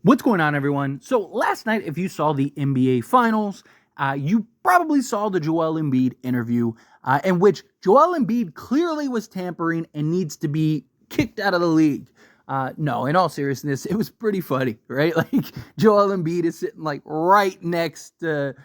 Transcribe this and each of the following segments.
What's going on, everyone? So last night, if you saw the NBA Finals, you probably saw the Joel Embiid interview, in which Joel Embiid clearly was tampering and needs to be kicked out of the league. No, in all seriousness, it was pretty funny, right? Like Joel Embiid is sitting like right next to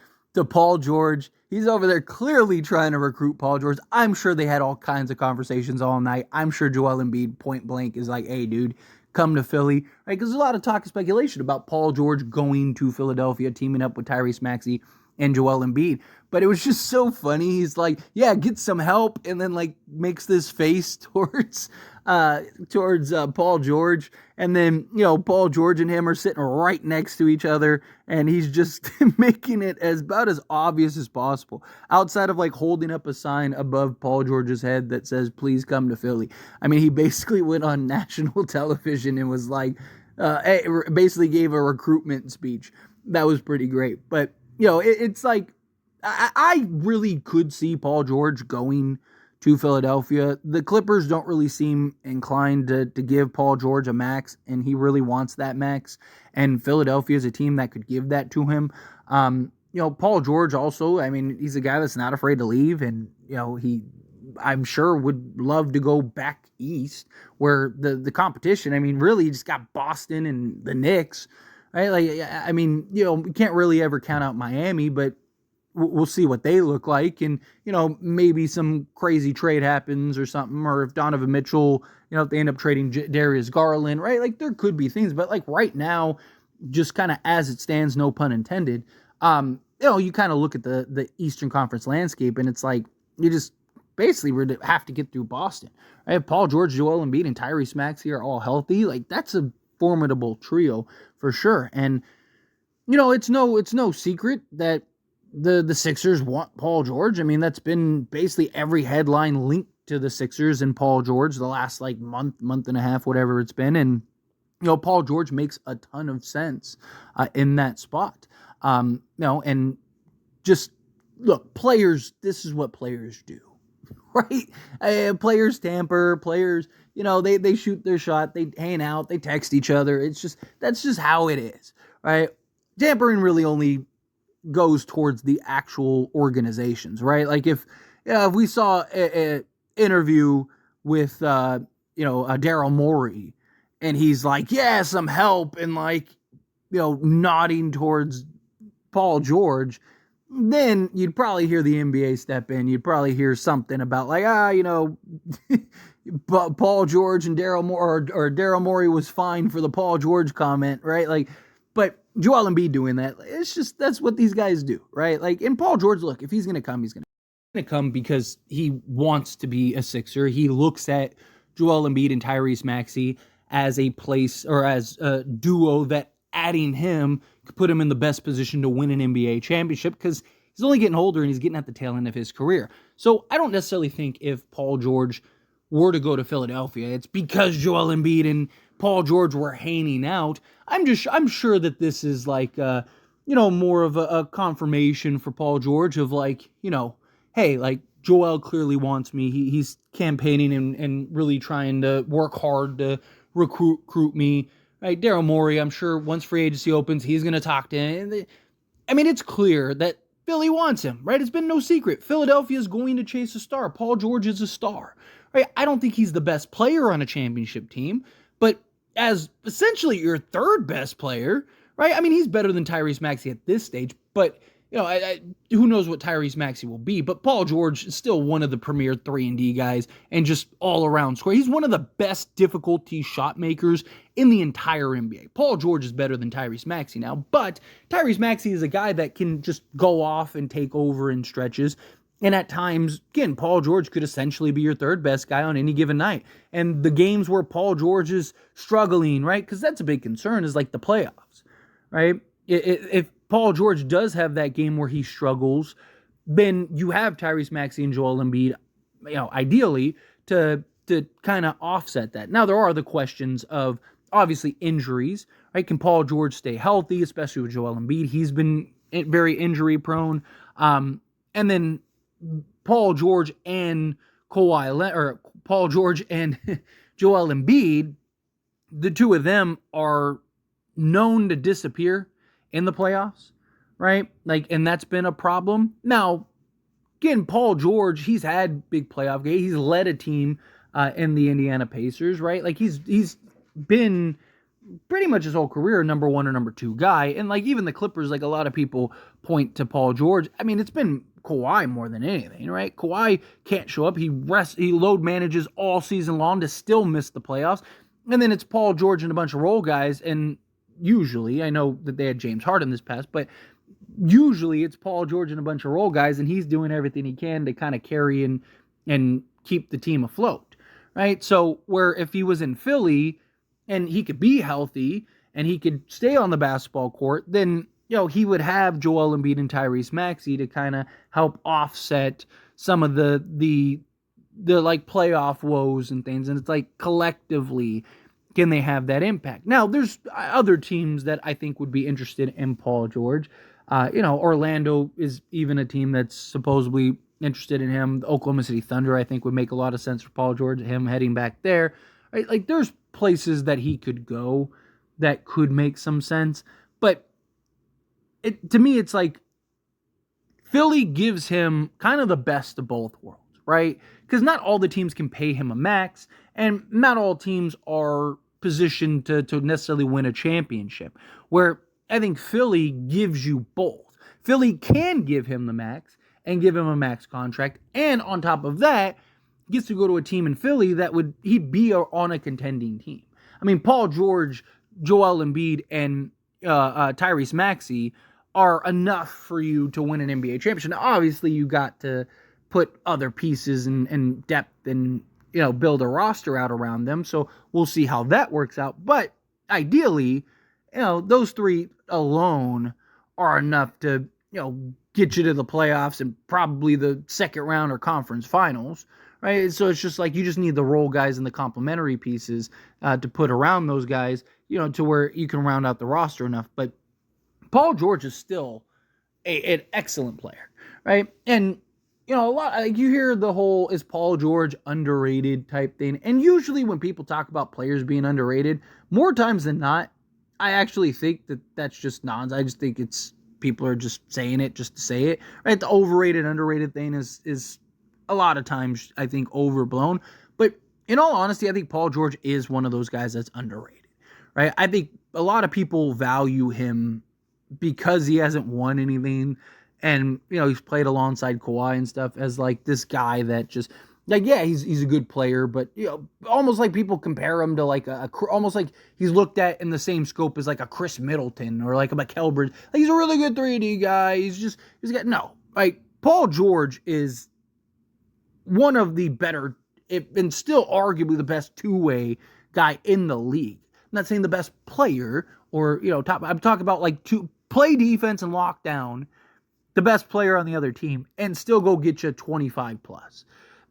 Paul George. He's over there clearly trying to recruit Paul George. I'm sure they had all kinds of conversations all night. I'm sure Joel Embiid point blank is like, "Hey, dude, come to Philly," right? Because there's a lot of talk and speculation about Paul George going to Philadelphia, teaming up with Tyrese Maxey and Joel Embiid. But it was just so funny. He's like, "Yeah, get some help," and then like makes this face towards Paul George, and then Paul George and him are sitting right next to each other, and he's just making it as about as obvious as possible. Outside of like holding up a sign above Paul George's head that says "Please come to Philly." I mean, he basically went on national television and was like, basically gave a recruitment speech. That was pretty great, but it's like I really could see Paul George going to Philadelphia. The Clippers don't really seem inclined to give Paul George a max, and he really wants that max. And Philadelphia is a team that could give that to him. Paul George also, I mean, he's a guy that's not afraid to leave, and I'm sure would love to go back east where the competition, I mean, really you just got Boston and the Knicks, right? Like, I mean, we can't really ever count out Miami, but we'll see what they look like. And, maybe some crazy trade happens or something, or if Donovan Mitchell, if they end up trading Darius Garland, right? Like there could be things, but like right now, just kind of as it stands, no pun intended, you kind of look at the Eastern Conference landscape and it's like, you just basically would have to get through Boston, right? Paul George, Joel Embiid, and Tyrese Maxey are all healthy. Like that's a formidable trio for sure. And, it's no secret that the Sixers want Paul George. I mean, that's been basically every headline linked to the Sixers and Paul George the last like month and a half, whatever it's been. And, Paul George makes a ton of sense in that spot. And just look, players, this is what players do, right? Players tamper, players, they shoot their shot, they hang out, they text each other. That's just how it is, right? Tampering really only goes towards the actual organizations, right? Like if we saw a interview with Daryl Morey, and he's like, "Yeah, some help," and like nodding towards Paul George, then you'd probably hear the NBA step in. You'd probably hear something about like, Paul George and Daryl Morey, or Daryl Morey was fine for the Paul George comment, right? Like, but Joel Embiid doing that, it's just, that's what these guys do, right? Like, and Paul George, look, if he's going to come, he's going to come because he wants to be a Sixer. He looks at Joel Embiid and Tyrese Maxey as a place, or as a duo that adding him could put him in the best position to win an NBA championship, because he's only getting older and he's getting at the tail end of his career. So I don't necessarily think if Paul George were to go to Philadelphia, it's because Joel Embiid and Paul George were hanging out. I'm sure that this is like, more of a confirmation for Paul George of like, hey, like Joel clearly wants me. He's campaigning and really trying to work hard to recruit me. Right, Daryl Morey, I'm sure once free agency opens, he's going to talk to him. I mean, it's clear that Philly wants him, right? It's been no secret. Philadelphia is going to chase a star. Paul George is a star, right? I don't think he's the best player on a championship team, but as essentially your third best player, right? I mean, he's better than Tyrese Maxey at this stage, but who knows what Tyrese Maxey will be, but Paul George is still one of the premier 3-and-D guys and just all-around scorer. He's one of the best difficulty shot makers in the entire NBA. Paul George is better than Tyrese Maxey now, but Tyrese Maxey is a guy that can just go off and take over in stretches. And at times, again, Paul George could essentially be your third best guy on any given night. And the games where Paul George is struggling, right? Because that's a big concern, is like the playoffs, right? If Paul George does have that game where he struggles, then you have Tyrese Maxey and Joel Embiid, ideally to kind of offset that. Now, there are the questions of obviously injuries, right? Can Paul George stay healthy, especially with Joel Embiid? He's been very injury prone. And then Paul George and Paul George and Joel Embiid, the two of them are known to disappear in the playoffs, right? Like, and that's been a problem. Now, again, Paul George, he's had big playoff games. He's led a team in the Indiana Pacers, right? Like, he's been pretty much his whole career number one or number two guy. And like even the Clippers, like a lot of people point to Paul George. I mean, it's been Kawhi more than anything, right? Kawhi can't show up. He load manages all season long to still miss the playoffs. And then it's Paul George and a bunch of role guys. And usually, I know that they had James Harden this past, but usually it's Paul George and a bunch of role guys, and he's doing everything he can to kind of carry and keep the team afloat, right? So where if he was in Philly and he could be healthy and he could stay on the basketball court, then, he would have Joel Embiid and Tyrese Maxey to kind of help offset some of the like playoff woes and things. And it's like collectively, can they have that impact? Now, there's other teams that I think would be interested in Paul George. Orlando is even a team that's supposedly interested in him. The Oklahoma City Thunder, I think, would make a lot of sense for Paul George, him heading back there. Right? Like, there's places that he could go that could make some sense. But to me, it's like Philly gives him kind of the best of both worlds, right? Because not all the teams can pay him a max, and not all teams are positioned to necessarily win a championship, where I think Philly gives you both. Philly can give him the max and give him a max contract, and on top of that, gets to go to a team in Philly that he'd be on a contending team. I mean, Paul George, Joel Embiid, and Tyrese Maxey are enough for you to win an NBA championship. Now, obviously, you got to put other pieces and depth and, build a roster out around them. So we'll see how that works out. But ideally, those three alone are enough to, get you to the playoffs and probably the second round or conference finals, right? So it's just like you just need the role guys and the complementary pieces to put around those guys, to where you can round out the roster enough. But Paul George is still an excellent player, right? And, a lot, like you hear the whole, is Paul George underrated type thing. And usually when people talk about players being underrated, more times than not, I actually think that that's just nonsense. I just think people are just saying it just to say it, right? The overrated, underrated thing is a lot of times, I think, overblown. But in all honesty, I think Paul George is one of those guys that's underrated, right? I think a lot of people value him because he hasn't won anything, and he's played alongside Kawhi and stuff as like this guy that just like, yeah, he's a good player, but almost like people compare him to like almost like he's looked at in the same scope as like a Chris Middleton or like a Mikal Bridges. Like, he's a really good 3D guy. He's got no, like, Paul George is one of the better, and still arguably the best two-way guy in the league. I'm not saying the best player or top. I'm talking about like to play defense and lock down the best player on the other team and still go get you 25 plus.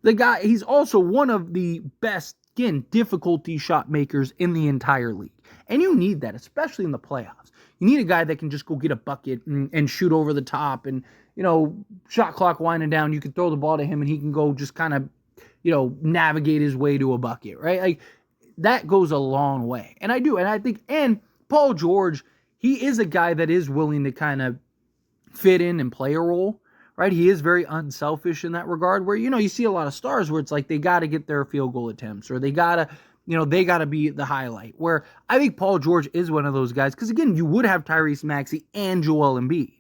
The guy, he's also one of the best, again, difficulty shot makers in the entire league. And you need that, especially in the playoffs. You need a guy that can just go get a bucket and shoot over the top and, shot clock winding down. You can throw the ball to him and he can go just kind of, navigate his way to a bucket, right? Like, that goes a long way. And I do. And I think, and Paul George, he is a guy that is willing to kind of fit in and play a role, right? He is very unselfish in that regard, where, you see a lot of stars where it's like they got to get their field goal attempts, or they got to be the highlight, where I think Paul George is one of those guys, because again, you would have Tyrese Maxey and Joel Embiid.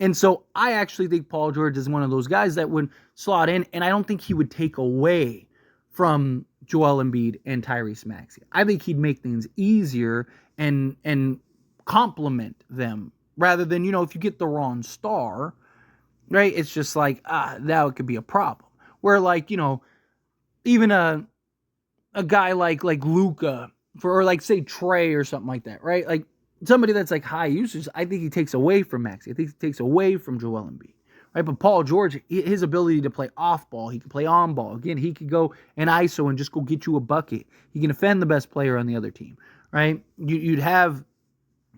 And so I actually think Paul George is one of those guys that would slot in, and I don't think he would take away from Joel Embiid and Tyrese Maxey. I think he'd make things easier and complement them, rather than, if you get the wrong star, right? It's just like, that could be a problem. Where, like, even a guy like Luka, or like, say, Trey or something like that, right? Like, somebody that's like high usage, I think he takes away from Maxey. I think he takes away from Joel Embiid, right? But Paul George, his ability to play off ball, he can play on ball. Again, he could go and ISO and just go get you a bucket. He can defend the best player on the other team, right? You'd have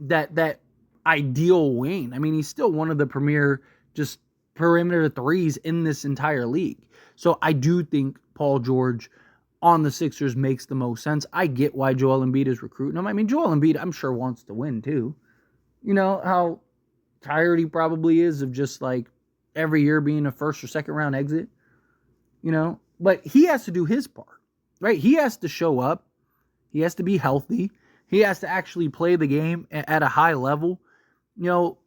that ideal wing. I mean, he's still one of the premier just perimeter threes in this entire league. So I do think Paul George on the Sixers makes the most sense. I get why Joel Embiid is recruiting him. I mean, Joel Embiid, I'm sure, wants to win too. You know how tired he probably is of just like every year being a first or second round exit, you know? But he has to do his part, right? He has to show up. He has to be healthy. He has to actually play the game at a high level. You know,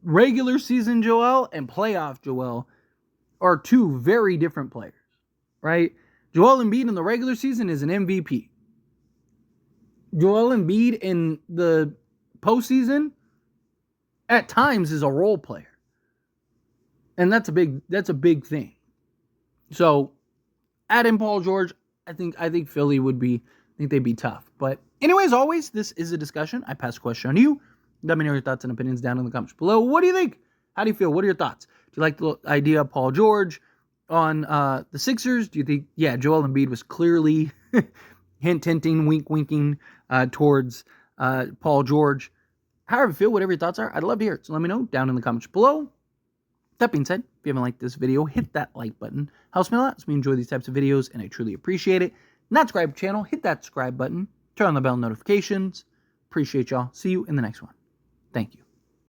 regular season Joel and playoff Joel are two very different players, right? Joel Embiid in the regular season is an MVP. Joel Embiid in the postseason at times is a role player. And that's a big thing. So add in Paul George, I think Philly they'd be tough. But anyways, always, this is a discussion. I pass the question on to you. Let me know your thoughts and opinions down in the comments below. What do you think? How do you feel? What are your thoughts? Do you like the idea of Paul George on the Sixers? Do you think, Joel Embiid was clearly hinting, winking towards Paul George? However you feel, whatever your thoughts are, I'd love to hear it. So let me know down in the comments below. That being said, if you haven't liked this video, hit that like button. Helps me a lot. So we enjoy these types of videos, and I truly appreciate it. Not subscribe to the channel, hit that subscribe button. Turn on the bell notifications. Appreciate y'all. See you in the next one. Thank you.